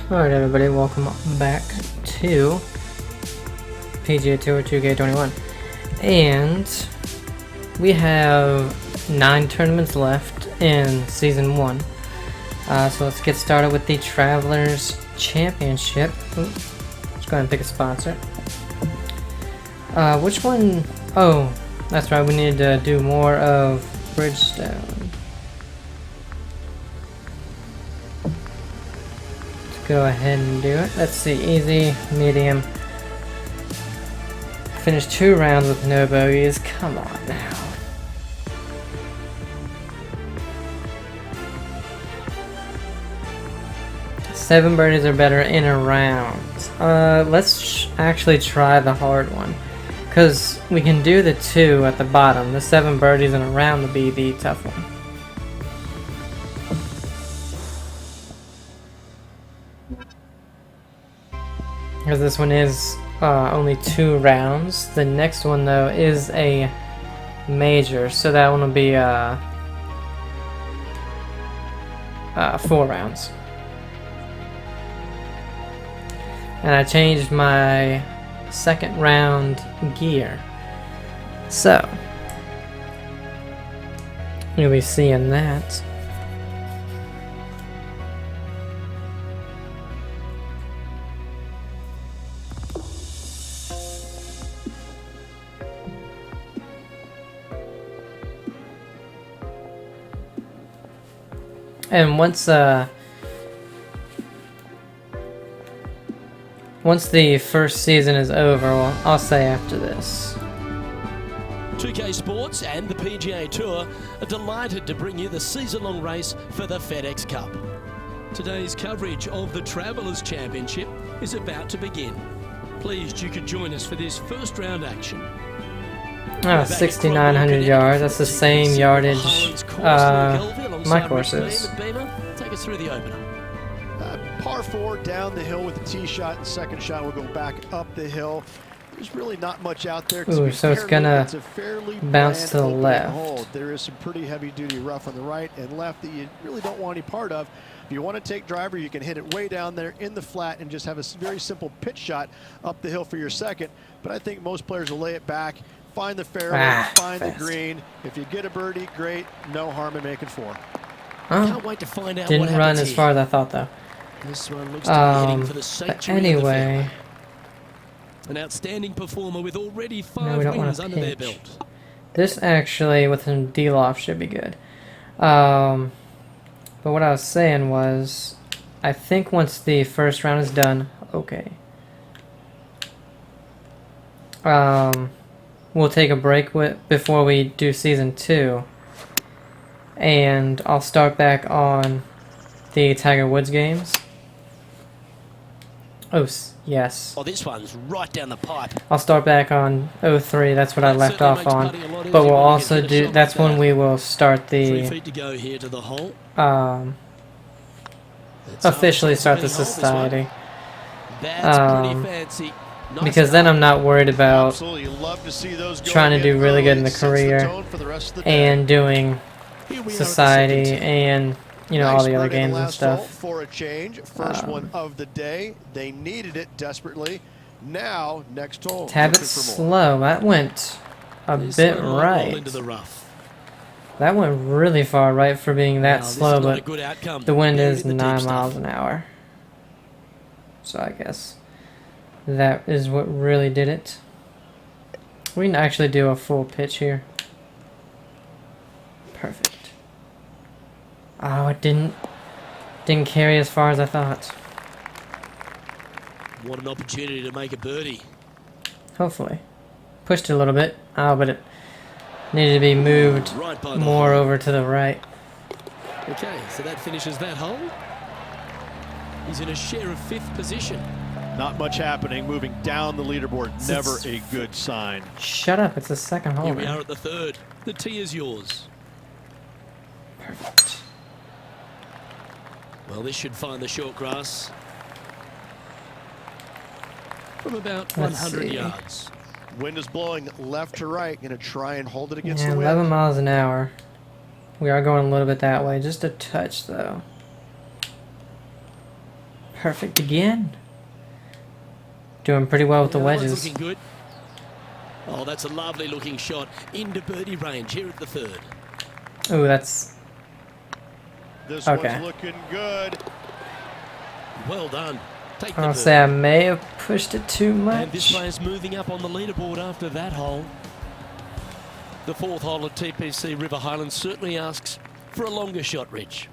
Alright everybody, welcome back to PGA Tour 2K21. And we have 9 tournaments left in Season 1. So let's get started with the Travelers Championship. Let's go ahead and pick a sponsor. Which one? Oh, that's right, we need to do more of Bridgestone. Go ahead and do it. Let's see, easy, medium. Finish 2 rounds with no bogeys. Come on now. Seven birdies are better in a round. Let's actually try the hard one, because we can do the 2 at the bottom. The 7 birdies in a round will be the tough one. Because this one is only 2 rounds. The next one though is a major, so that one will be 4 rounds. And I changed my second round gear, so you'll be seeing that. And once the first season is over, well, I'll say after this. 2K Sports and the PGA Tour are delighted to bring you the season-long race for the FedEx Cup. Today's coverage of the Travelers Championship is about to begin. Pleased you could join us for this first round action. 6,900 yards. That's the same yardage my course is. Take us through the opener. Par 4 down the hill with the tee shot, and second shot will go back up the hill. There's really not much out there. Ooh, so it's gonna bounce to the left. Hole. There is some pretty heavy-duty rough on the right and left that you really don't want any part of. If you want to take driver, you can hit it way down there in the flat and just have a very simple pitch shot up the hill for your second. But I think most players will lay it back, find the fairway, find the green. If you get a birdie, great. No harm in making 4. Can't wait to find out. Didn't run as far as I thought though. This one looks to be heading for the sanctuary. But anyway, an outstanding performer with already 5 wins under their belt. This actually with some D-loft should be good. But what I was saying was, I think once the first round is done, okay. We'll take a break before we do season 2, and I'll start back on the Tiger Woods games. Oh yes. Oh, this one's right down the pipe. I'll start back on 03. That's what I left off on. But we'll also do. That's when we will start the. 3 feet to go here to the hole. Officially start the society. That's pretty fancy. Because then I'm not worried about trying to do really good in the career and doing society and, you know, all the other games and stuff. For a change, first one of the day. They needed it desperately. Now, next hole. Tab it slow. That went a bit right. That went really far right for being that slow, but the wind is 9 miles an hour. So I guess that is what really did it. We can actually do a full pitch here. Perfect. Oh, it didn't carry as far as I thought. What an opportunity to make a birdie. Hopefully. Pushed it a little bit. Oh, but it needed to be moved more over to the right. Okay, so that finishes that hole. He's in a share of 5th position. Not much happening, moving down the leaderboard. Never a good sign. Shut up, it's the second hole. Here we are at the 3rd. The tee is yours. Perfect. Well, this should find the short grass from about 100 yards. Wind is blowing left to right. Going to try and hold it against the wind. 11 miles an hour. We are going a little bit that way. Just a touch, though. perfect again. Doing pretty well with the Yeah, that one's wedges. looking good. Oh, that's a lovely looking shot into birdie range here at the third. Oh, that's This okay. one's looking good. Well done. Take the I'll bird. say I may have pushed it too And this much. player's moving up on the leaderboard after that hole. The fourth hole at TPC River Highlands certainly asks for a longer shot, Rich.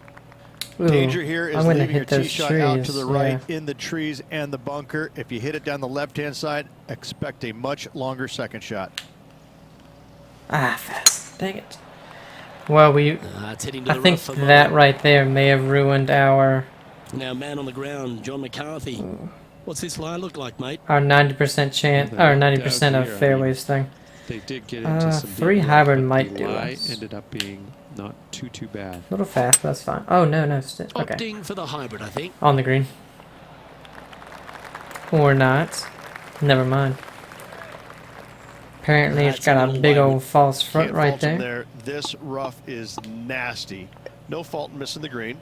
Ooh, Danger here is I'm gonna leaving your hit tee those shot out to trees, the right yeah. in the trees and the bunker. If you hit it down the left-hand side, expect a much longer second shot. Ah, fast. Dang it. Well, It's heading to I the think rough for that mine. right there may have ruined our Now, man on the ground, John McCarthy. What's this lie look like, mate? 90% chance or 90% of fairways thing. They did get into some deep three rough, hybrid but might the do lie us. ended up being not too bad. A little fast, but that's fine. Oh no, okay. Opting for the hybrid, I think. On the green. Or not. Never mind. Apparently it's That's got a a little big wide. old false front Can't right fault him there. This rough is nasty. No fault in missing the green.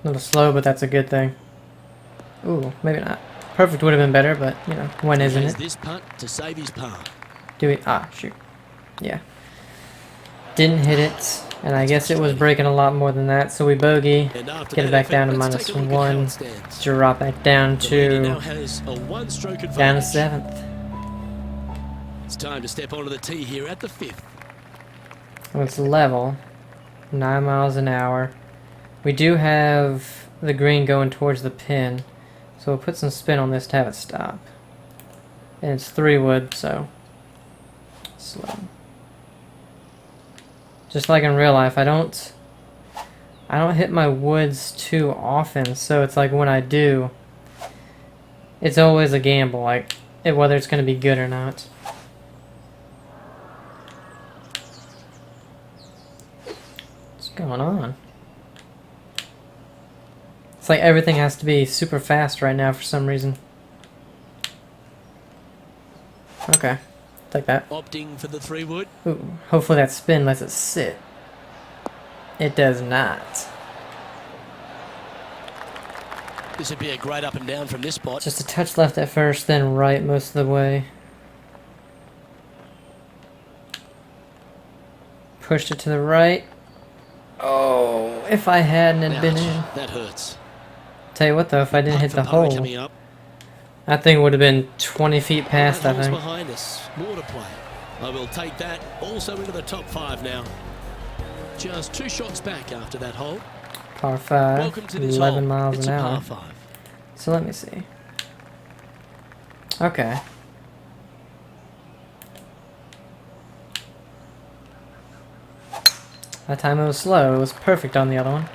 A little slow, but that's a good thing. Ooh, maybe not. Perfect would have been better, but you know, when isn't Has it? this putt to save his par. Do we? Ah, shoot. Yeah. Didn't hit it, and I guess it was breaking a lot more than that, so we bogey. And after Get it that back down to effort, let's take a look at how -1. it stands. Drop back down The leader now to has a one-stroke advantage. down to 7th. It's time to step onto the tee here at the 5th. And it's level, 9 miles an hour. We do have the green going towards the pin, so we'll put some spin on this to have it stop. And it's 3 wood, so slow. Just like in real life, I don't hit my woods too often, so it's like when I do, it's always a gamble, like whether it's going to be good or not. What's going on? It's like everything has to be super fast right now for some reason. Okay, take that. Opting for the 3-wood. Ooh, hopefully that spin lets it sit. It does not. This would be a great up and down from this spot. Just a touch left at first, then right most of the way. Pushed it to the right. Oh, if I hadn't had been Ouch, in. that hurts. Tell you what though, if I didn't Putt hit for the par hole, coming up. that thing would have been 20 feet past, I That hole's think. behind us. More to play. I will take that also into the top 5 now. Just 2 shots back after that hole. Par 5, Welcome to this 11 hole. miles It's an a hour. par 5. So let me see. Okay. That time it was slow. It was perfect on the other one.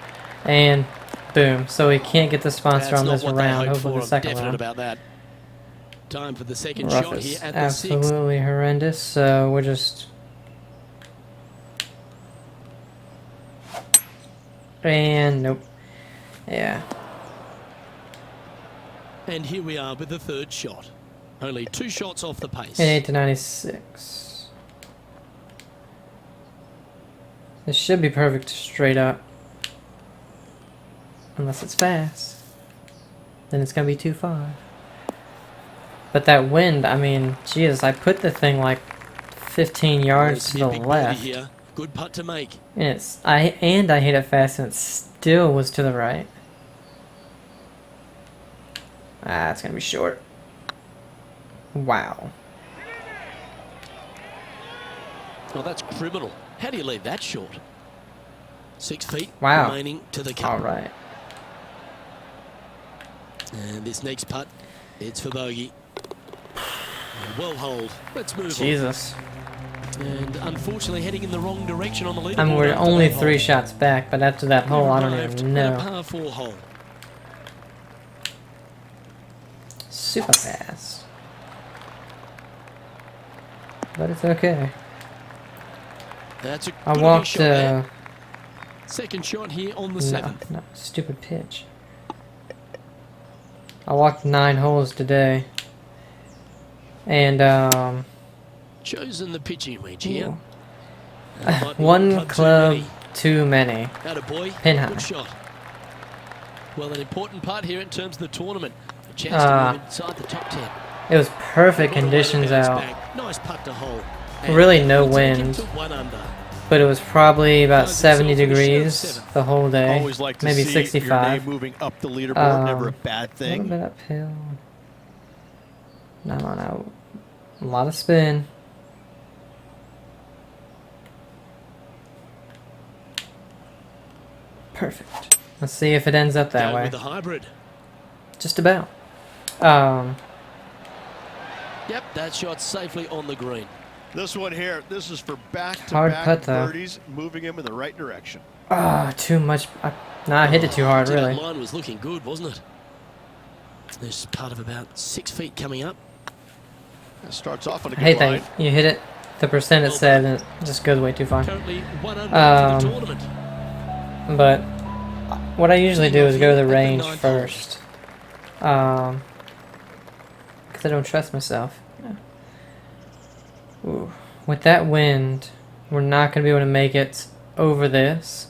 And boom. So we can't get the sponsor That's on not this what they round. hoped Hopefully for. the I'm second definite round. about that. Time for the second Rough shot here is at the 6th. absolutely horrendous. So we're just... And nope. Yeah. And here we are with the 3rd shot. Only 2 shots off the pace. 88 to 96. This should be perfect straight up. Unless it's fast. Then it's going to be too far. But that wind, I mean, Jesus, I put the thing like 15 yards to the left. Here. Good putt to make. And I hit it fast and it still was to the right. Ah, it's going to be short. Wow. Well, that's criminal. How do you leave that short? 6 feet Wow. remaining to the cup. All right. And this next putt, it's for bogey. Well hold. Let's move Jesus. on. And unfortunately heading in the wrong direction on the leaderboard. I mean, we're after only that 3 hole. shots back, but after that hole, I don't Arrived even at a know. par 4 hole. Super fast. But it's okay. That's a I good walked, shot there. Second shot here on the 7th. no, stupid pitch. I walked 9 holes today. And, Chosen the pitching range here. ooh. That might be One too club many. too many. Atta boy. Pin high. Good shot. Well, an important part here in terms of the tournament. A chance to move inside the top 10. It was perfect conditions out. Nice putt to hole. Really no wind. But it was probably about 70 degrees the whole day. Always like to maybe see 65. Your name moving up the leaderboard, never a bad A thing. little bit uphill. No. A lot of spin. Perfect. Let's see if it ends up that way. With the hybrid. Just about. Yep, that shot safely on the green. This one here, this is for Hard back-to-back putt, though. birdies, moving him in the right direction. Too much. I hit it too hard, really. That line was looking good, wasn't it? There's part of about 6 feet coming up. It starts off on a I hate good line. that you hit it the percent it said and it just goes way too far. Currently 1 under for the tournament. But what I usually do is go to the range first. Because I don't trust myself. Ooh. With that wind, we're not going to be able to make it over this.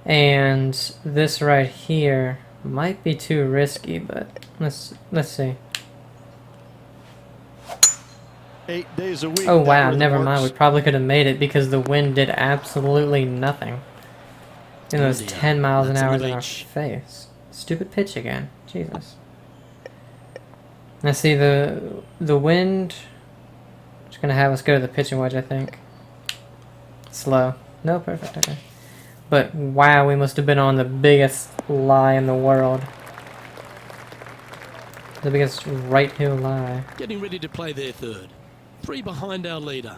And this right here might be too risky, but let's see. 8 days a week. Oh that wow, rhythm never mind. We works. probably could have made it because the wind did absolutely nothing. And it was 10 miles an That's on hour the in our beach. face. Stupid pitch again. Jesus. Now see the wind. It's gonna have us go to the pitching wedge, I think. Slow. No, perfect. Okay. But wow, we must have been on the biggest lie in the world. The biggest right heel lie. Getting ready to play their third. 3 behind our leader.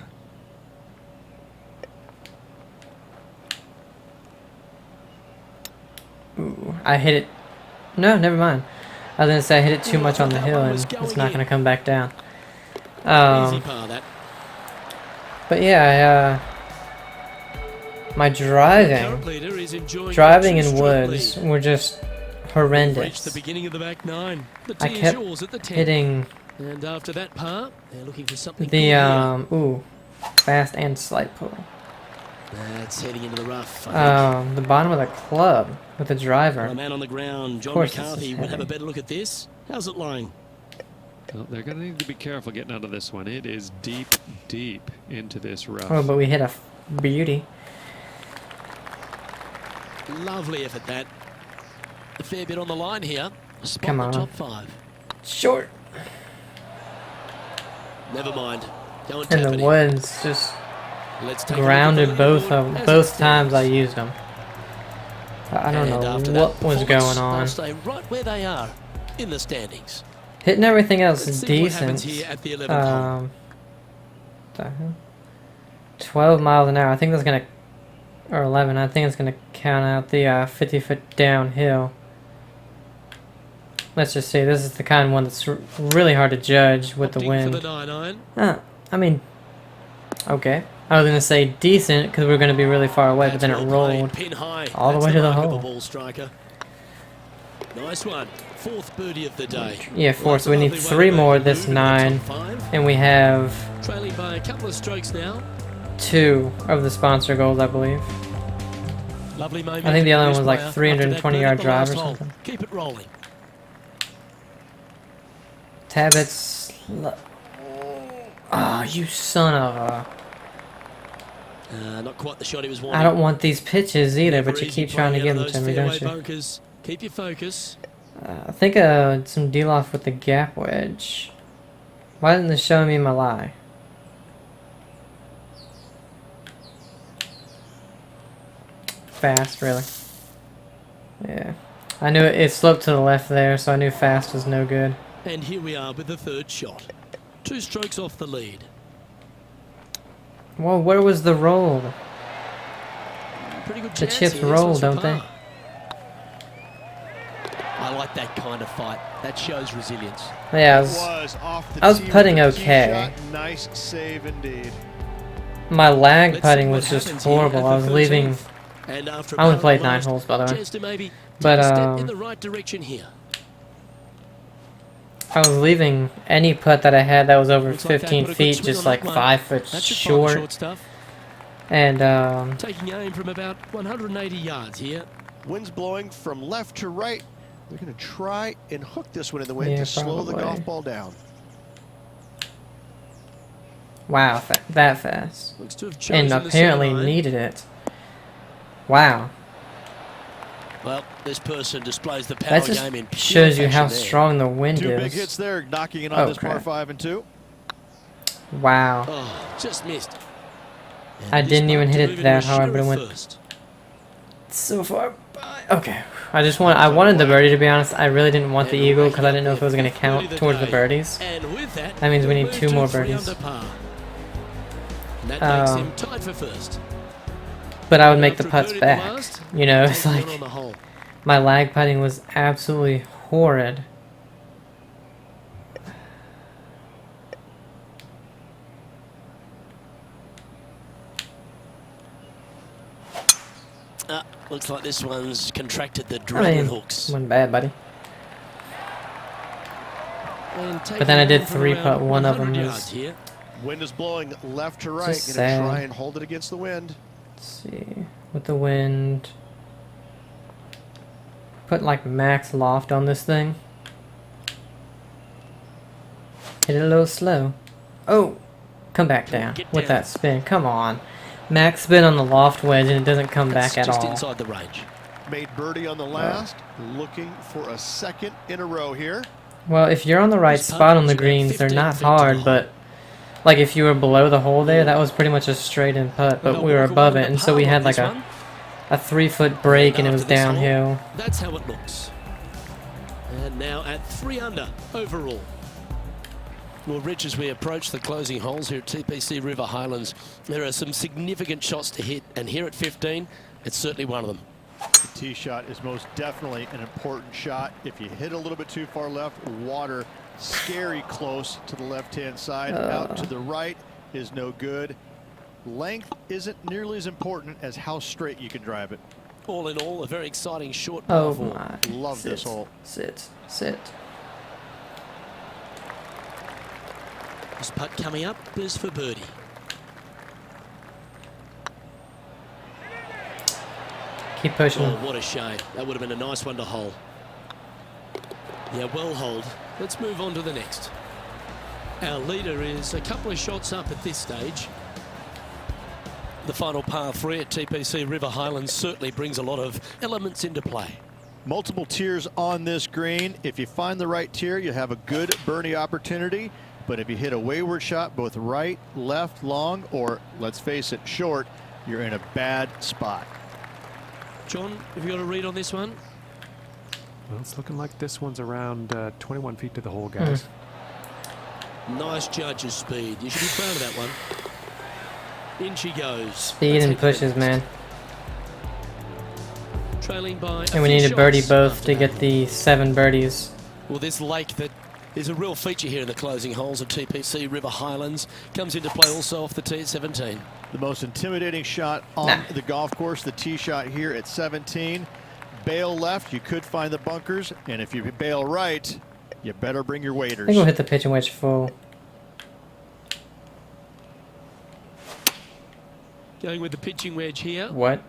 Ooh, I hit it. No, never mind. I was gonna say I hit it too much on the hill and it's not gonna come back down. Easy par that. But yeah, my driving Current leader is enjoying in a two-stroke woods lead. were just Reached the horrendous. beginning of the back 9. The I tee is kept yours at the 10. hitting And after that par, they're looking for something good the here. ooh, fast and slight pull. That's heading into the rough. I think. The bottom of the club with the driver. Well, a man on the ground, John course this McCarthy, is would have a heavy. better look at this. How's it lying? Well, they're going to need to be careful getting out of this one. It is deep, deep into this rough. Oh, but we hit a beauty. Lovely effort that. A fair bit on the line here. Spot Come the on. top 5. Short. Never mind. Go and And tap the it in. woods just Let's take a look at grounded the both leaderboard as it both times I stands. used them. I don't And know after what that was performance, going on. They'll stay right where they are in the standings. Hitting everything else Let's is see what happens decent. here at the 11th hole. The hell? 12 miles an hour. I think that's gonna, or 11. I think it's gonna count out the 50-foot downhill. Let's just see. This is the kind of one that's really hard to judge with the Opting wind. for the 9-iron. I mean, okay. I was gonna say decent because we were gonna be really far away, but then it That's well played, rolled pin high. all the That's way to the mark of a hole. ball striker. Nice one. 4th birdie of the day. Yeah, Well, 4. that's So we a need lovely way 3 to more make the this move in the top 9, 5. and we have Trailing by a couple of strokes now. 2 of the sponsor goals, I believe. Lovely moment. I think the other one was like after 320 that yard birdie at the drive or last hole. something. Keep it rolling. Tabit's. Oh, you son of a. Not quite the shot he was wanting. I don't want these pitches either, Never but you easy keep trying to playing give out them of to me, those don't fairway you? bunkers. Keep your focus. I think some deal off with the gap wedge. Why didn't this show me my lie? Fast, really. Yeah. I knew it sloped to the left there, so I knew fast was no good. And here we are with the 3rd shot. 2 strokes off the lead. Well, where was the roll? Pretty good The chance chips here. This roll, one's for don't they? par. I like that kind of fight. That shows resilience. Yeah, I was tee with putting the tee okay. shot. Nice save indeed. My lag Let's putting see was what just happens here horrible. at I was the leaving. 13th. And after I only par played 9 lost, holes, by the way. chance to maybe But, take a step in the right direction here. I was leaving any putt that I had that was over Looks like they 15 put a good feet, swing just on like that one. 5 foot That should find the short. short stuff. And Taking aim from about 180 yards here. Wind's blowing from left to right. They're going to try and hook this one in the wind Yeah, to slow the probably. golf ball down. Wow, that fast. Looks to have And chosen the apparently center line. needed it. Wow. Well, this person displays the power That just game in pure shows you how fashion there. strong the wind Two is. big hits there, knocking it on Oh, this par crap. 5 and 2. Wow. Oh, just missed. And I this didn't even putt to hit it move into that a hard, but it shooter went first. so far by. Okay. I wanted the birdie, to be honest. I really didn't want the And eagle racking because I up didn't know if it was their going to fifth birdie count of towards the day. birdies. And with That means we they'll need move 2 to more 3 birdies. under par. And that makes Oh. him tied for first. But I would make the After a putts birdie the back. last, You know, it's taking like one on the hole. my lag putting was absolutely horrid. Looks like this one's contracted the I dragon mean, hooks. wasn't bad, buddy. And But then I did taking from 3 putt. around One of 100 them yards was. here. Wind is blowing left to right. Just Going to sad. try and hold it against the wind. Let's see. With the wind. Put like max loft on this thing. Hit it a little slow. Oh! Come back down Get with down. that spin. Come on. Max spin on the loft wedge and it doesn't come That's back at just all. inside the range. Made birdie on the last. Looking for a second in a row here. Well, if you're on the right This putt spot on the was about greens, they're 15 not feet to the hard, hole. but like if you were below the hole there, that was pretty much a straight in putt, but They'll we were walk above away it, with and the so we par had on like this a one. 3-foot break and it was After this hole, downhill. That's how it looks. And now at 3 under overall. Well, Rich, as we approach the closing holes here at TPC River Highlands, there are some significant shots to hit, and here at 15, it's certainly one of them. The tee shot is most definitely an important shot. If you hit a little bit too far left, water scary close to the left-hand side. Out to the right is no good. Length isn't nearly as important as how straight you can drive it. All in all, a very exciting short Oh par 4. my. Love this hole. Sit. This putt coming up is for birdie. Keep pushing. Oh, what a shame. That would have been a nice one to hole. Yeah, well holed. Let's move on to the next. Our leader is a couple of shots up at this stage. The final par 3 at TPC River Highlands certainly brings a lot of elements into play. Multiple tiers on this green. If you find the right tier, you have a good birdie opportunity. But if you hit a wayward shot, both right, left, long, or let's face it, short, you're in a bad spot. John, have you got a read on this one? Well, it's looking like this one's around 21 feet to the hole, guys. Nice judge's speed. You should be proud of that one. In she goes. Speed Let's and head to the pushes, next. man. Trailing by And we a few need to birdie shots both after to that. get the 7 birdies. Well, this lake that is a real feature here in the closing holes of TPC River Highlands comes into play also off the tee at 17. The most intimidating shot on the golf course, the tee shot here at 17. Bail left, you could find the bunkers, and if you bail right, you better bring your I waders. think we'll hit the pitching wedge full. Going with the pitching wedge here. What?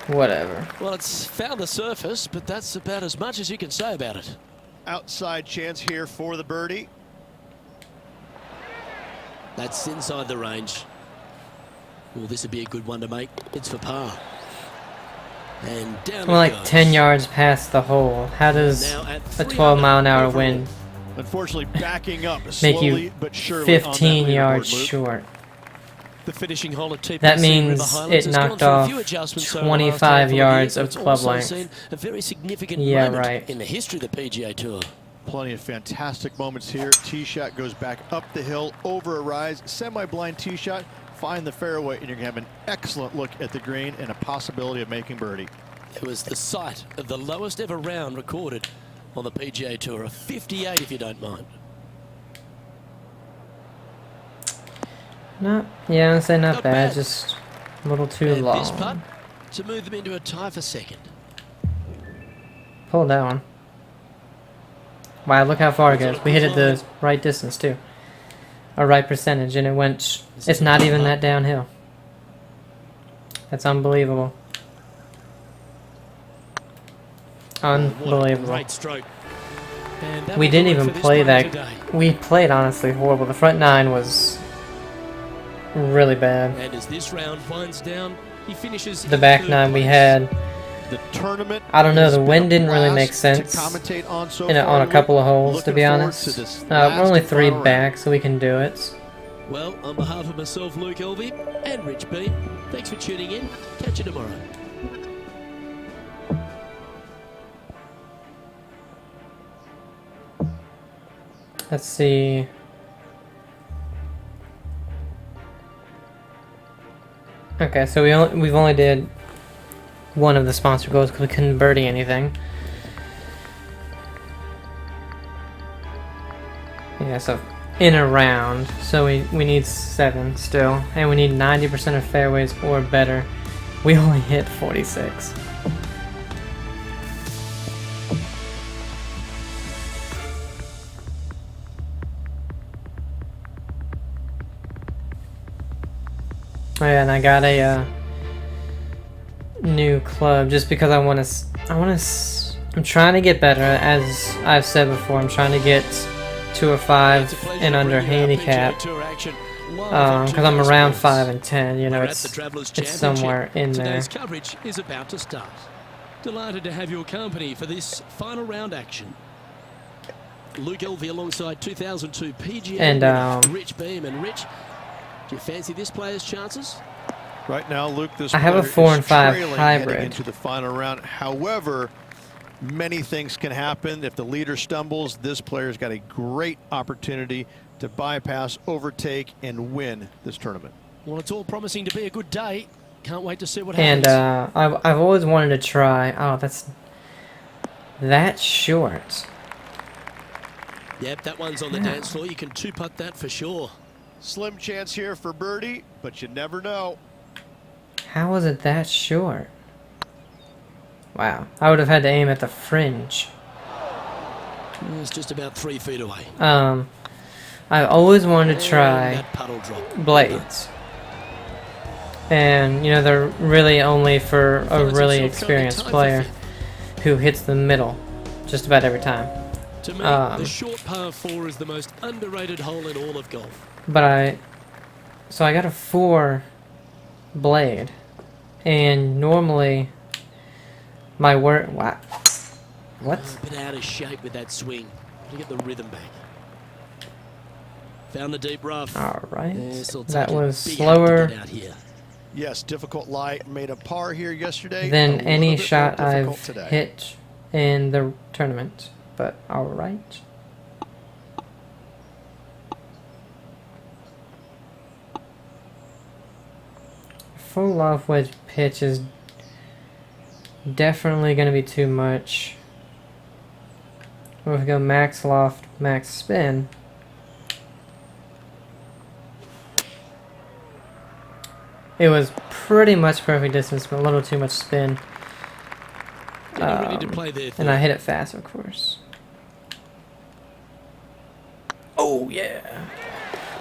Whatever. Well, it's found the surface, but that's about as much as you can say about it. Outside chance here for the birdie. That's inside the range. Well, this would be a good one to make. It's for par. And down We're it like goes. 10 yards past the hole. How does Now at a 3 12-mile-an-hour under wind Unfortunately, backing up make slowly you but surely on that 15 leaderboard yards loop. short? The finishing hole at TPC That River means Highlands it has gone knocked through a off few adjustments over the last 25 handful yards years, of but it's club also length. seen a very significant Yeah, moment right. in the history of the PGA Tour. Plenty of fantastic moments here. Tee shot goes back up the hill, over a rise, semi-blind tee shot, find the fairway, and you're going to have an excellent look at the green and a possibility of making birdie. It was the site of the lowest ever round recorded on the PGA Tour, a 58 if you don't mind. Yeah, I'd say not Not bad, bad. just a little too And long. this putt to move them into a tie for second. Pull that one. Wow, look how far it goes. We hit it the right distance too. a right percentage, and it's not even that downhill. That's unbelievable. Unbelievable. Great stroke. And that We will didn't do it even for this play player that. today. We played honestly horrible. The front nine was really bad. And as this round winds down, he finishes The in back third nine we place. had, The tournament. I don't know, has the been wind a didn't really blast make sense to commentate on so on far, a couple of holes, to Looking be forward honest. to this We're last only and 3 final round. back, so we can do it. Well, on behalf of myself, Luke Elvey, and Rich Beam, thanks for tuning in. Catch you tomorrow. Let's see. Okay, so we've only did one of the sponsor goals because we couldn't birdie anything. Yeah, so in a round, so we need 7 still, and we need 90% of fairways or better. We only hit 46. Oh yeah, and I got a new club just because I want to. I'm trying to get better, as I've said before. I'm trying to get to a 5 and under handicap, because I'm around 5 and 10. You know, it's somewhere in there. Today's coverage is about to start. Delighted to have your company for this final round action. Luke Elvey alongside 2002 PGA And, winner Rich Beam. And Rich, do you fancy this player's chances? Right now, Luke, this I have a player 4 is and 5 trailing hybrid. heading into the final round. However, many things can happen. If the leader stumbles, this player's got a great opportunity to bypass, overtake, and win this tournament. Well, it's all promising to be a good day. Can't wait to see what happens. And I've always wanted to try. Oh, that's short. Yep, that one's on the dance floor. You can two-putt that for sure. Slim chance here for birdie, but you never know. How was it that short? Wow, I would have had to aim at the fringe. It's just about 3 feet away. I always wanted to try That puddle drop. blades. And, you know, they're really only for a really experienced player who hits the middle just about every time. To me, the short par 4 is the most underrated hole in all of golf. But so I got a 4 blade, and normally my work. What? A bit out of shape with that swing. To get the rhythm back. Found the deep rough. All right, Yes, it'll that take a was big slower effort to get out here. Yes, difficult lie. Made a par here yesterday. than a little any bit more shot difficult I've today. hit in the tournament. But all right. Full loft wedge pitch is definitely going to be too much. If we go max loft, max spin. It was pretty much perfect distance, but a little too much spin. Getting ready to play there. And I hit it fast, of course. Oh yeah.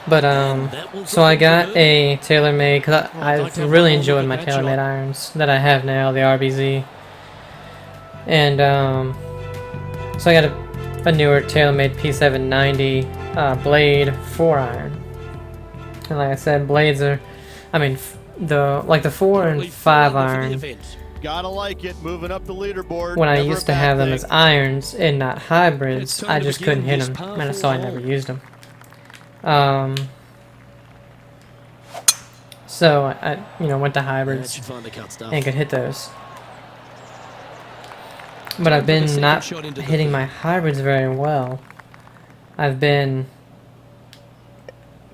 But so I got a TaylorMade because I've really enjoyed my TaylorMade irons that I have now, the RBZ. And so I got a newer TaylorMade P790 blade 4-iron. And like I said, blades are, I mean, the 4 and 5-iron. Gotta like it, moving up the leaderboard. When I Never used a to bad have them thing. as irons and not hybrids, It's time I to just begin couldn't hit this them, par and so I 4 never hole. used them. So I went to That hybrids should find the cut stuff. and could hit those. But I've been not hitting my hybrids very well. I've been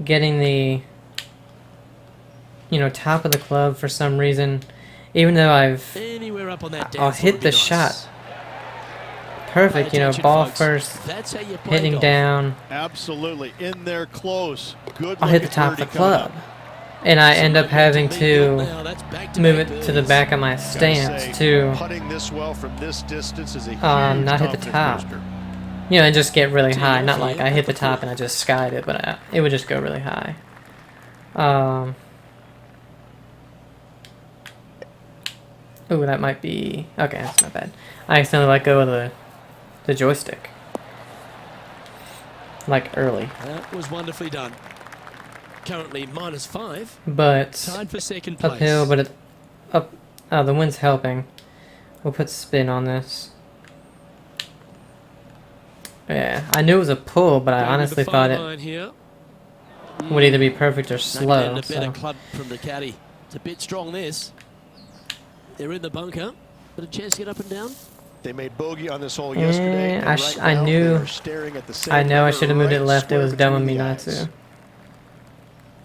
getting the top of the club for some reason, even though Anywhere up on that I'll dance floor hit would the be nice. shot perfect, Pay attention, ball folks. first, That's how you play hitting golf. down. Absolutely, in there close. Good. I'll hit the looking top of the birdie coming club, up. and I end up having to Now, that's back-to-back move it to the birdies. back of my Gotta say, stance to putting this well from this distance is a huge not hit the confidence top. booster. You know, and just get really high. off Not like here I at hit the the top fourth. and I just skied it, but it would just go really high. Ooh, that might be... Okay, that's not bad. I accidentally let go of the joystick. Like, early. That was wonderfully done. Currently -5. But... Tied for second place. Uphill, but it... Up... Oh, the wind's helping. We'll put spin on this. Yeah, I knew it was a pull, but I Going with honestly the thought fine it line here. would either be perfect or Knocked slow. down a better So. club from the caddy. It's a bit strong, this. They're in the bunker. But a chance to get up and down. They made bogey on this hole yesterday. And I right I now knew... they are staring at the same I know I number should have moved it right left. It square was dumb of between me the not eyes. to.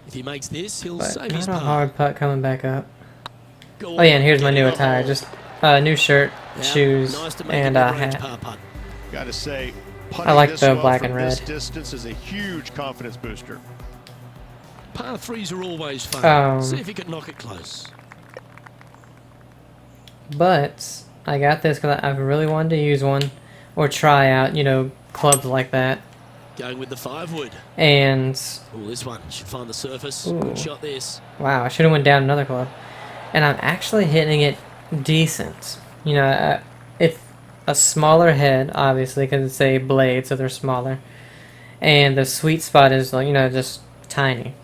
If he makes this, he'll But save his not a par. hard putt coming back up. Go Oh yeah, and on, here's my get new in the attire. hole. Just new shirt, Yeah, shoes, nice to make and a a mid-range hat. par putt. Gotta say, I like this the well black from and this red. distance is a huge confidence booster. Par 3s are always fun. See if you can knock it close. But I got this because I really wanted to use one or try out, you know, clubs like that. Going with the 5-wood. And Oh, this one should find the surface. Ooh. Good shot this. wow, I should have went down another club. And I'm actually hitting it decent. You know, it's a smaller head, obviously, because it's a blade, so they're smaller. And the sweet spot is, like, you know, just tiny.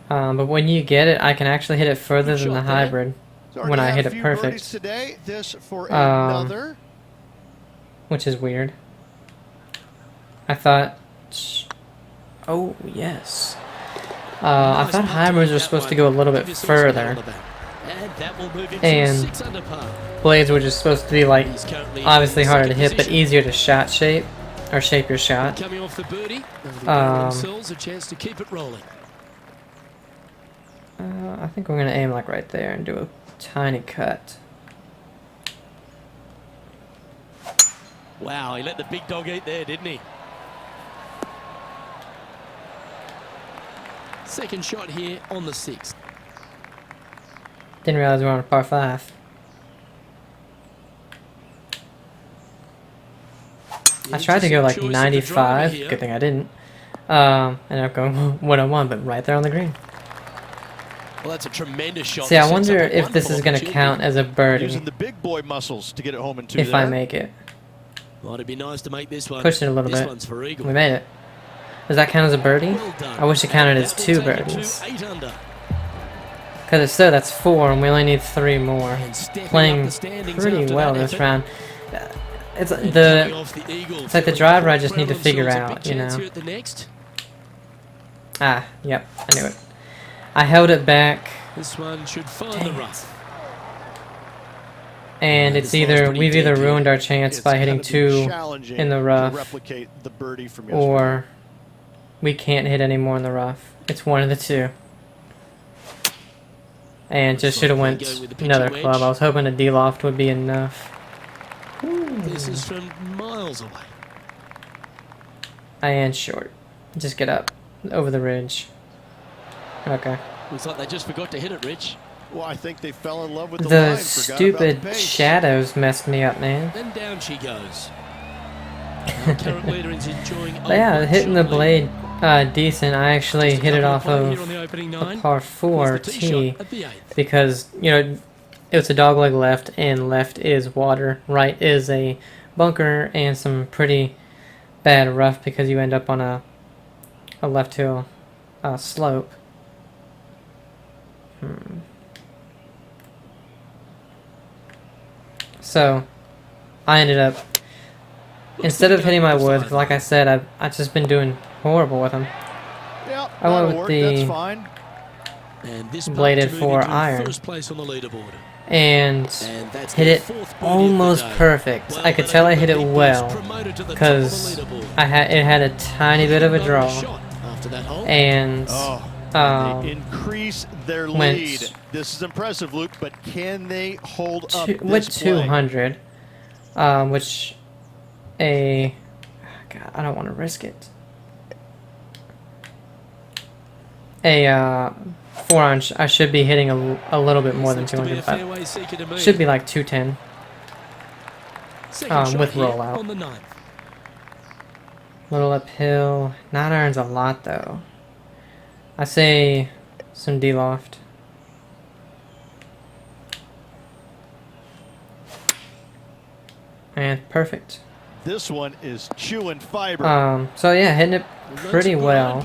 But when you get it, I can actually hit it further Good than the shot there. hybrid So when I already hit had it a few birdies perfect, today. This for another. which is weird. I thought... Oh, yes. I Nice thought putt to hybrids make were that supposed to one. go a little bit Give yourself some pat on further. the back. And that will move him to And 6 under par. blades were just supposed to be, like, He's currently obviously in harder to second hit, but position. easier to shot shape, or shape your shot. Coming off the birdie, they'll be giving Um, themselves a chance to keep it rolling. I think we're going to aim, like, right there and do a tiny cut. Wow, he let the big dog eat there, didn't he? Second shot here on the 6th. Didn't realize we were on a par 5. I tried to go like 95, good thing I didn't. Ended up going 101, but right there on the green. Well, that's a tremendous shot. See, I Sets wonder up a if this is wonderful going to opportunity. count as a birdie Using the big boy muscles to get it home in 2 if I make it. Well, it'd be nice to make this one. Pushed it a little this bit. one's for eagle. We made it. Does that count as a birdie? Well done. I wish it counted And as that 2 will take it to birdies. 8 under. Because if so, that's 4, and we only need 3 more. And stepping up Playing the standings pretty after well that this effort. round. It's And coming the off the eagle, it's like the feeling driver I quite just need to proud of figure themselves. A out, big you chance know. here at the next. Yep, I knew it. I held it back, This one should find Dang the it. rough. and Yeah, it's this one's either pretty we've either dead here. ruined our chance It's by gonna hitting be 2 challenging in the to rough, replicate the birdie from yesterday. or we can't hit any more in the rough. It's one of the 2. And just should have went Going with the another pitching club. wedge. I was hoping a D-loft would be enough. This is from miles away. I am short. Just get up over the ridge. Okay. Looks like they just forgot to hit it, Rich. Well, I think they fell in love with the The line. Forgot about stupid the pace. shadows messed me up, man. Then down she goes. Our current leader is enjoying. But yeah, hitting the blade decent. I actually Just a hit it couple off play here of on the opening a nine. par 4 Here's the tee tee shot at the 8th. because, you know, it's a dogleg left, and left is water. Right is a bunker and some pretty bad rough because you end up on a left hill slope. So I ended up, instead of hitting my wood, like I said, I've just been doing horrible with them. Yep, I went that'll with work. the That's fine. And this bladed putt to move for into iron. First place on the leaderboard. And And that's hit their it 4th birdie of the almost day. perfect. Well, I could that'll tell I give hit the it Big Boys well promoted to the top of the because leaderboard. it had a tiny bit of a Another draw, shot after that hole. and Oh, they increase their went lead. This is impressive, Luke, but can they hold up with this play? 200, which God, I don't want to risk it. A 4-iron, I should be hitting a little bit more than Looks to be a 200, but fairway seeker to me. should be like 210. Second shot with here rollout. on the 9th. Little uphill. 9 iron's a lot though. I say some D-loft. And perfect. This one is chewing fiber. So yeah, hitting it pretty well.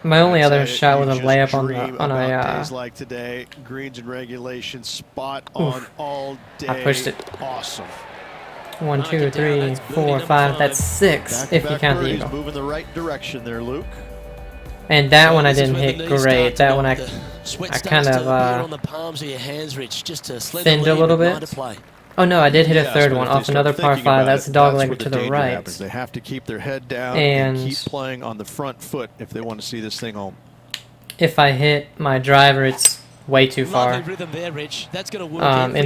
My only other shot was a layup on a days like today, greens and regulation, spot on all day. I pushed it. Awesome. 1, 2, 3, 4, 5. That's 6 if you count the eagle. Moving the right direction there, Luke. And that one I didn't hit great. That one I kind of thinned a little bit. Oh no, I did hit a third one off another par 5. That's dogleg to the right. They have to keep their head down and keep playing on the front foot if they want to see this thing home. If I hit my driver, it's way too far. In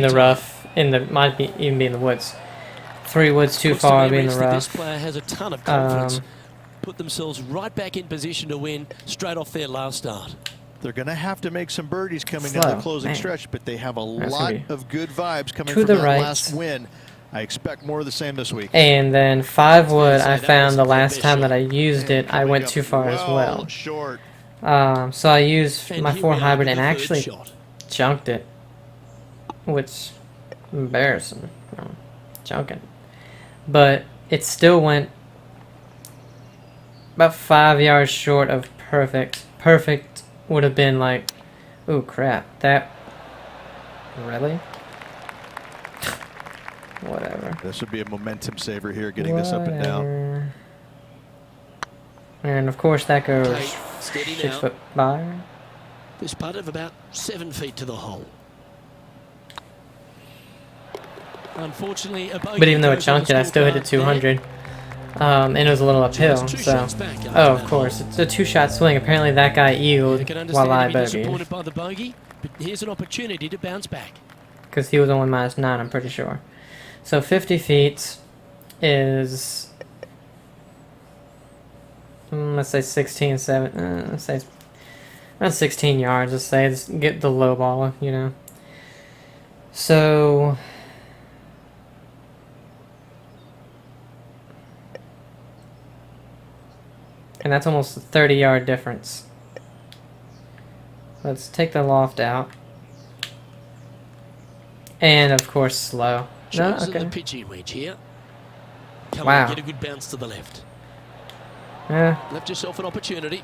the rough, might even be in the woods. 3 woods too far, be in the rough. This player has a ton of confidence. Put themselves right back in position to win straight off their last start. They're going to have to make some birdies coming down the closing stretch, but they have a lot of good vibes coming from that last win. I expect more of the same this week. And then 5 wood, I found the last time that I used it, I went too far as well. Short. So I used my 4 hybrid and actually junked it, which embarrassing. Junking. But it still went about 5 yards short of perfect. Perfect would have been like, ooh crap, that really? Whatever. This would be a momentum saver here, getting this up and down. And of course that goes 6 foot by. This putt of about 7 feet to the hole. Unfortunately, but even though it chunked it, I still hit it 200. And it was a little uphill, so... Oh, of course. It's a 2-shot swing. Apparently that guy eagled while I bogeyed. But here's an opportunity to bounce back. Because he was only -9, I'm pretty sure. So 50 feet is... let's say 16, 7... let's say... Not 16 yards, let's say. Let's get the low ball, you know. So... And that's almost a 30-yard difference. Let's take the loft out. And of course slow. No, okay. The pitching wedge here. Come wow. On, get a good bounce to the left. Yeah. Left yourself an opportunity.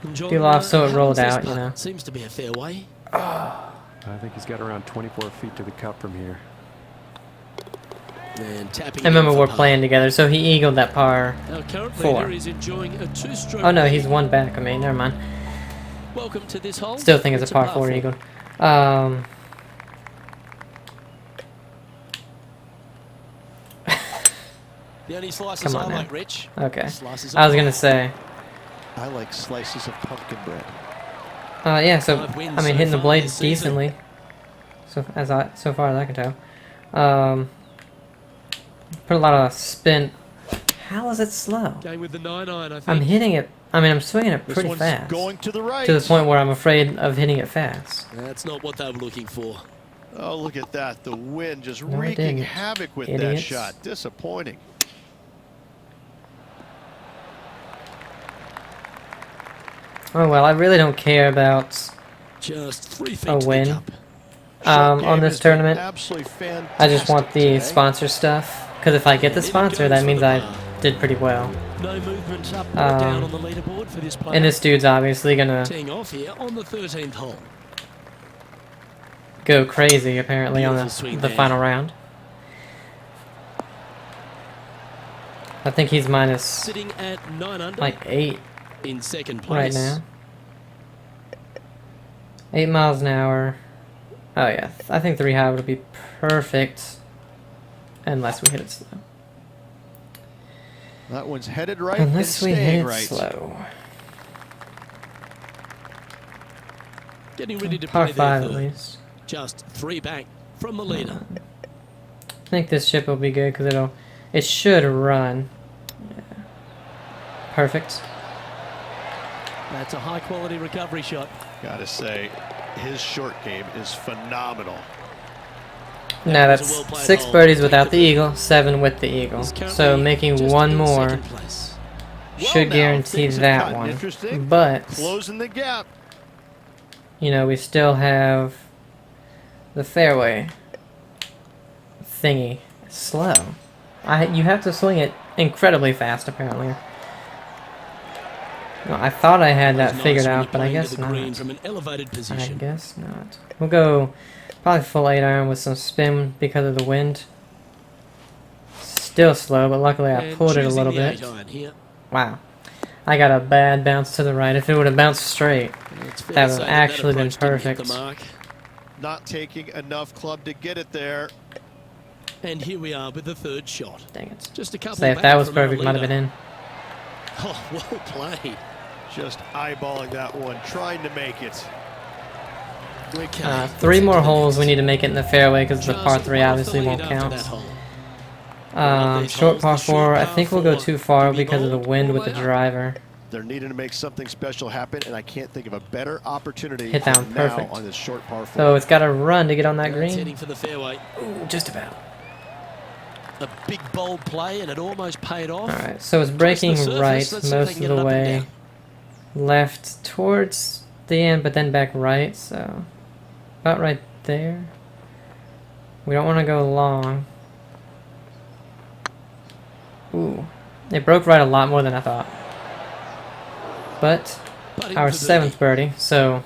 You lost so it rolled out, you know. Seems to be a fair way. I think he's got around 24 feet to the cup from here. And tapping I remember we're playing together, so he eagled that par 4. Oh no, he's 1 back of me. Never mind. Welcome to this hole. Still think it's a par 4 eagled. The only slices I like, Rich. Okay. I was gonna say. I like slices of pumpkin bread. Yeah. So I mean, hitting the blade decently. So far as I can tell. Put a lot of spin. How is it slow? Going with the 9-iron, I think. I'm hitting it. I mean, I'm swinging it pretty fast. Going to the right. To the point where I'm afraid of hitting it fast. That's not what they were looking for. Oh, look at that. The wind just wreaking havoc with that shot. Disappointing. Oh, well, I really don't care about just 3 feet a win. To the cup. On this tournament. I just want the today. sponsor stuff. Because if I get the sponsor, that means I did pretty well. No movement up or down on the leaderboard for this player. And this dude's obviously gonna teeing off here on the 13th hole. Go crazy apparently on the final round. I think he's minus sitting at 9 under, like 8 in second place right now. 8 miles an hour. Oh yeah, I think 3 high would be perfect. Unless we hit it slow. That one's headed right. Unless we hit it right. slow. Getting ready to Par play 5 at least. Just 3 back from the leader. I think this chip will be good because it should run. Yeah. Perfect. That's a high quality recovery shot. Gotta say, his short game is phenomenal. Now was a that's well-played 6 hole. birdies Take without the lead. eagle, 7 with the eagle. He's So currently making just one in more second place. should now, guarantee things have that gotten one. interesting. But, Closing the gap. you know, we still have the fairway thingy. Slow. You have to swing it incredibly fast, apparently. Well, I thought I had that Nice figured when out, you're but I playing to guess the green not. from an elevated I position. guess not. We'll go probably full 8 iron with some spin because of the wind. Still slow, but luckily I And pulled it a choosing little the bit. 8 iron here. Wow. I got a bad bounce to the right. If it would have bounced straight, It's fair that to would say have actually been approach didn't hit perfect. the mark. Not taking enough club to get it there. And here we are with the third shot. Dang it. Just a couple Say, if back that was from our perfect, might have been leader. in. Oh, well played. Just eyeballing that one, trying to make it. Okay, 3 more let's holes. We next. need to make it in the fairway because the Just par 3 one off the obviously lead won't after count. that hole. One of these Short holes, par the short 4. I par think we'll go 4. too far To be because of the bold wind or with the lay up. driver. They're needing to make something special happen, and I can't think of a better opportunity Hit that than one now perfect. on this short par 4. So it's got to run to get on that It's green. heading for the fairway. Ooh, just about. A big bold play, and it almost paid off. Alright, so it's Close to breaking the surface. right Let's see if they most can of get it the up and way. down. Left towards the end, but then back right, so about right there. We don't want to go long. Ooh, it broke right a lot more than I thought. But Putting our for 7th birdie, so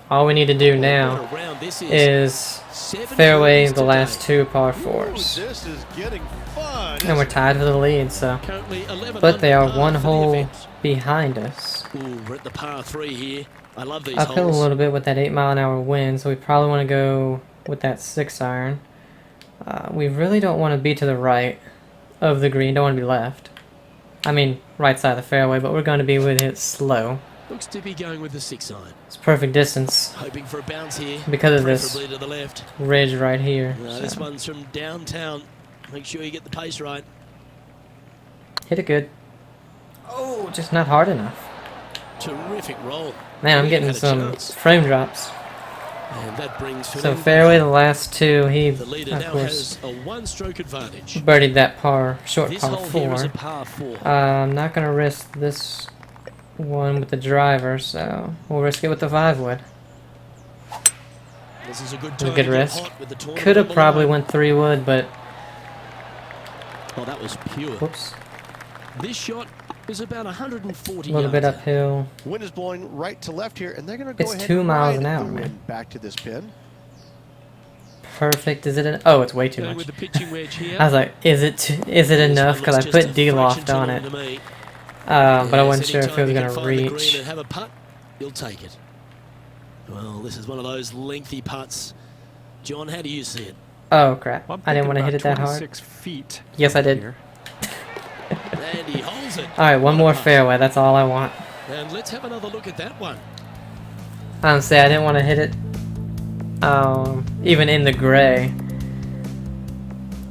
all we need to do now What a round this is 7 fairway birdies the today. last 2 par Ooh, 4s. this is getting fun. And we're tied for the lead, so. Currently 11 But they under are par 1 for the hole event. behind us. Ooh, we're at the par 3 here. I love these Uphill holes. a little bit with that 8-mile-an-hour wind, so we probably want to go with that 6 iron. We really don't want to be to the right of the green, don't want to be left. I mean, right side of the fairway, but we're going to be with it slow. Looks to be going with the 6 iron. It's perfect distance Hoping for a bounce here. because of this Preferably to the left. ridge right here. This So. one's from downtown. Make sure you get the pace right. Hit it good. Oh, just not hard enough. Terrific roll. Man, I'm Really getting had a some chance. frame drops. And that brings to an So end fairway the last 2, he, the leader of now course, has a 1-stroke advantage. birdied that short This par hole here is 4. a par 4. I'm not going to risk this one with the driver, so we'll risk it with the 5 wood. This is a good It was a time good to get risk. hot with the tournament Could have on the probably line. went 3 wood, but Oh, that was pure. whoops, This shot is about 140 a little bit yards out. uphill. Wind is blowing right to left here, and they're going to go It's ahead 2 and miles ride an hour, the man. wind back to this pin. Perfect. Is it? Oh, it's way too Going much. with the pitching wedge here. I was like, is it enough? Because I put D-loft on it, but I wasn't sure if it was going to reach. And have a putt, you'll take it. Well, this is one of those lengthy putts. John, how do you see it? Oh crap! Well, I'm I didn't thinking want to hit it about that hard. 26 feet. Yes, I from did. here. And he holds it. All right, one What a more putt. fairway. That's all I want. And let's have another look at that one. Honestly, I didn't want to hit it, even in the gray,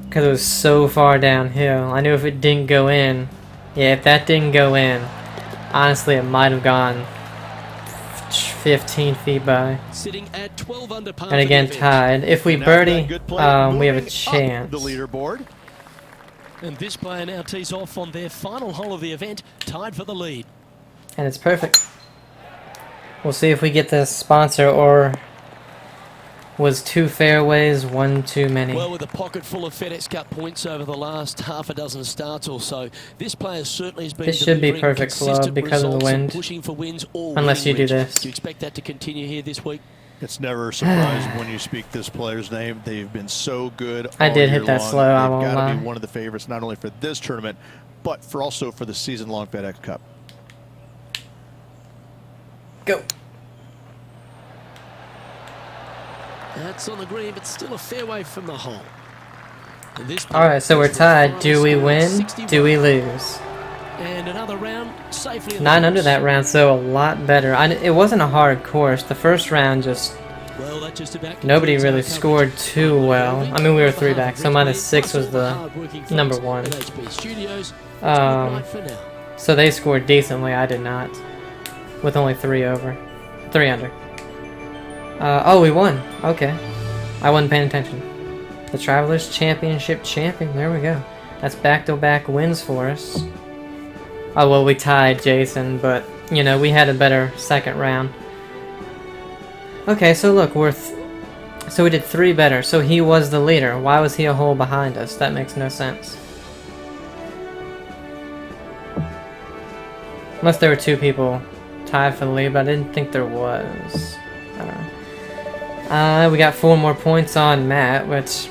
because it was so far downhill. I knew if it didn't go in, yeah, if that didn't go in, honestly, it might have gone 15 feet by. Sitting at 12 under par. And again, for the event. tied. If we And after that birdie, good play, we have a moving up chance. the leaderboard. And this player now tees off on their final hole of the event, tied for the lead. And it's perfect. We'll see if we get the sponsor, or was 2 fairways 1 too many. Well, with a pocket full of FedEx Cup points over the last half a dozen starts or so, this player certainly has been This should be delivering perfect club consistent because of the results and wind. pushing for wins or Unless winning you do wins. this. Do you expect that to continue here this week? It's never a surprise when you speak this player's name. They've been so good. I all did year hit that long. slow, I They've won't got to lie. be one of the favorites, not only for this tournament, but for also for the season-long FedEx Cup. Go. That's on the green, but still a fairway from the hole. And this All right, so we're player tied. goes Do for a we final win? 61. Do we lose? And another round safely in the 9 under books. that round, so a lot better. It wasn't a hard course. The first round just Well, that just about nobody concludes really our coverage. scored too well. I mean, we were 3 back, so minus -6 was the number 1. Studios. Um, For now. So they scored decently. I did not, with only 3 under. Oh, we won. Okay, I wasn't paying attention. The Travelers Championship champion. There we go. That's back-to-back wins for us. Oh, well, we tied Jason, but, you know, we had a better second round. Okay, so look, so we did 3 better. So he was the leader. Why was he a hole behind us? That makes no sense. Unless there were 2 people tied for the lead, but I didn't think there was. I don't know. We got 4 more points on Matt, which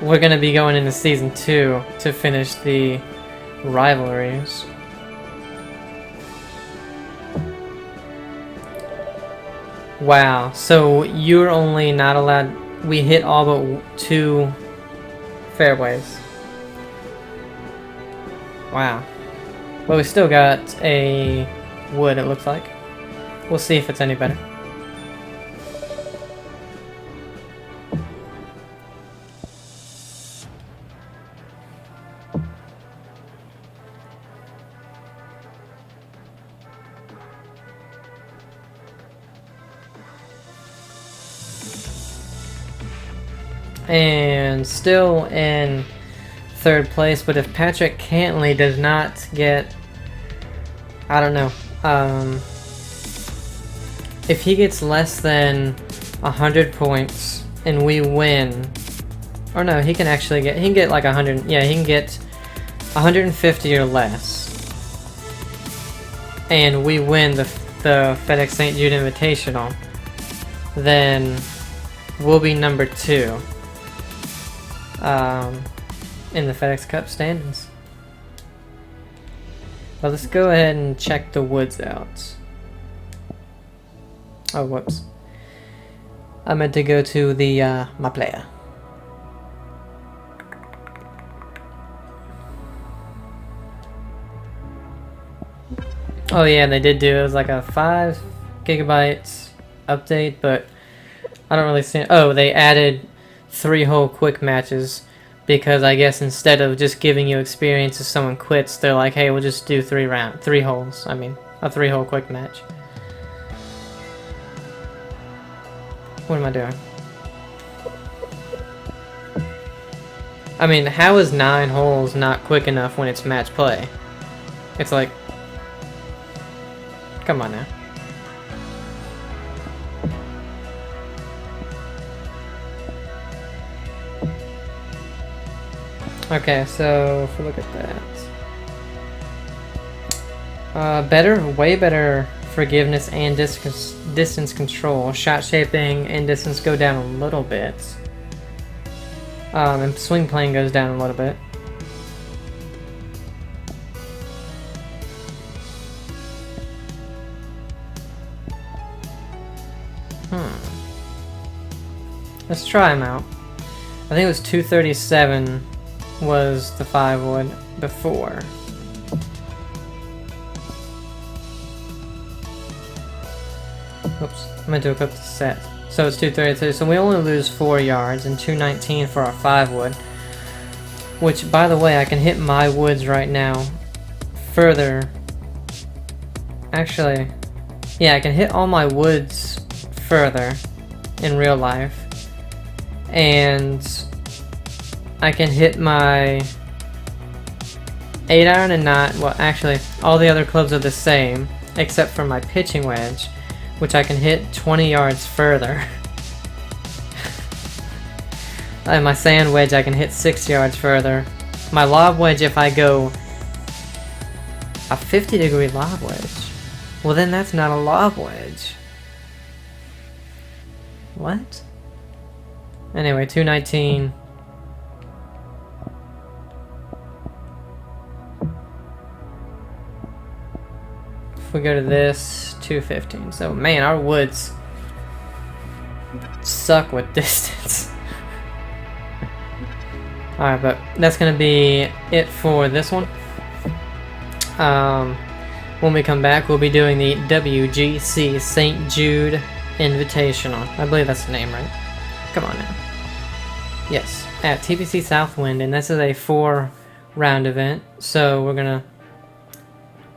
we're going to be going into Season 2 to finish the rivalries. Wow, so you're only not allowed... We hit all but 2 fairways. Wow. But we still got a wood, it looks like. We'll see if it's any better. And still in 3rd place, but if Patrick Cantley does not get, I don't know, if he gets less than 100 points and we win, or no, he can actually get, he can get like 100, yeah, he can get 150 or less, and we win the FedEx St. Jude Invitational, then we'll be number 2 in the FedEx Cup standings. But let's go ahead and check the woods out. Oh, whoops. I meant to go to the my player. Oh yeah, they did do it. It was like a 5 gigabytes update, but I don't really see. Oh, they added 3-hole quick matches, because I guess instead of just giving you experience if someone quits, they're like, hey, we'll just do 3 holes. I mean, a 3-hole quick match. What am I doing? I mean, how is 9 holes not quick enough when it's match play? It's like, come on now. Okay, so if we look at that, way better forgiveness and distance control. Shot shaping and distance go down a little bit, and swing plane goes down a little bit. Let's try them out. I think it was 237. Was the 5 wood before. Oops, I meant to equip the set. So it's 232, so we only lose 4 yards and 219 for our 5 wood. Which, by the way, I can hit my woods right now further. Actually, yeah, I can hit all my woods further in real life. And I can hit my 8-iron and not, well, actually, all the other clubs are the same, except for my pitching wedge, which I can hit 20 yards further. And my sand wedge, I can hit 6 yards further. My lob wedge, if I go a 50-degree lob wedge, well, then that's not a lob wedge. What? Anyway, 219. We go to this, 215. So man, our woods suck with distance. Alright, but that's gonna be it for this one. When we come back, we'll be doing the WGC St. Jude Invitational. I believe that's the name, right? Come on now. Yes, at TPC Southwind, and this is a 4-round event, so we're gonna...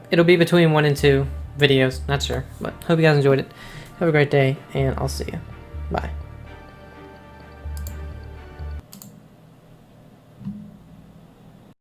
It'll be between 1 and 2 videos, not sure, but hope you guys enjoyed it. Have a great day, and I'll see you. Bye.